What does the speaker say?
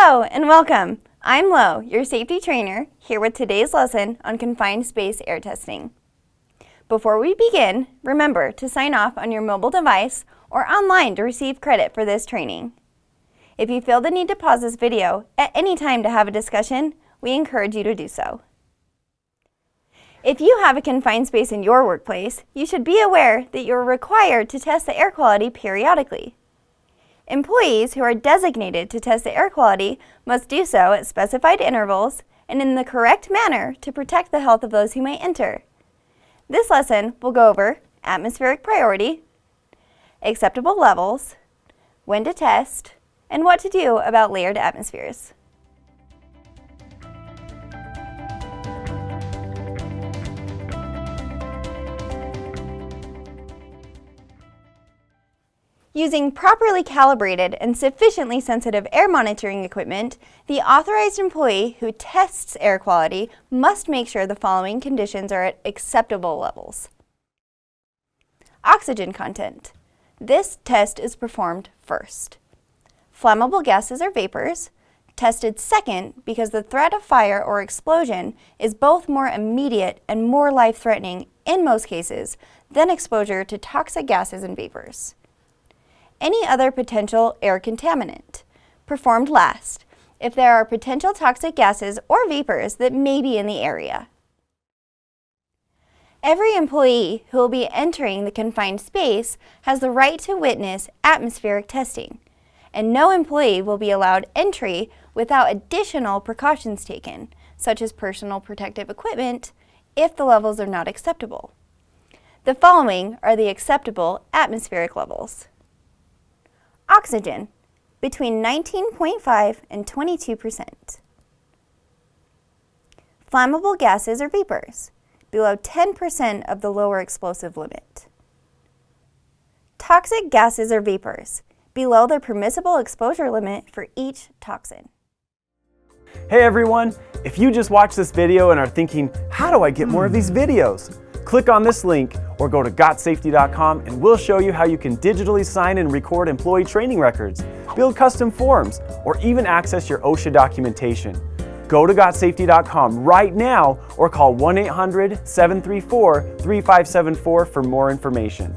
Hello and welcome. I'm Lo, your safety trainer, here with today's lesson on confined space air testing. Before we begin, remember to sign off on your mobile device or online to receive credit for this training. If you feel the need to pause this video at any time to have a discussion, we encourage you to do so. If you have a confined space in your workplace, you should be aware that you're required to test the air quality periodically. Employees who are designated to test the air quality must do so at specified intervals and in the correct manner to protect the health of those who may enter. This lesson will go over atmospheric priority, acceptable levels, when to test, and what to do about layered atmospheres. Using properly calibrated and sufficiently sensitive air monitoring equipment, the authorized employee who tests air quality must make sure the following conditions are at acceptable levels. Oxygen content. This test is performed first. Flammable gases or vapors, tested second because the threat of fire or explosion is both more immediate and more life-threatening in most cases than exposure to toxic gases and vapors. Any other potential air contaminant, performed last, if there are potential toxic gases or vapors that may be in the area. Every employee who will be entering the confined space has the right to witness atmospheric testing, and no employee will be allowed entry without additional precautions taken, such as personal protective equipment, if the levels are not acceptable. The following are the acceptable atmospheric levels. Oxygen, between 19.5 and 22%. Flammable gases or vapors, below 10% of the lower explosive limit. Toxic gases or vapors, below the permissible exposure limit for each toxin. Hey everyone, if you just watched this video and are thinking, how do I get more of these videos? Click on this link or go to GotSafety.com and we'll show you how you can digitally sign and record employee training records, build custom forms, or even access your OSHA documentation. Go to GotSafety.com right now or call 1-800-734-3574 for more information.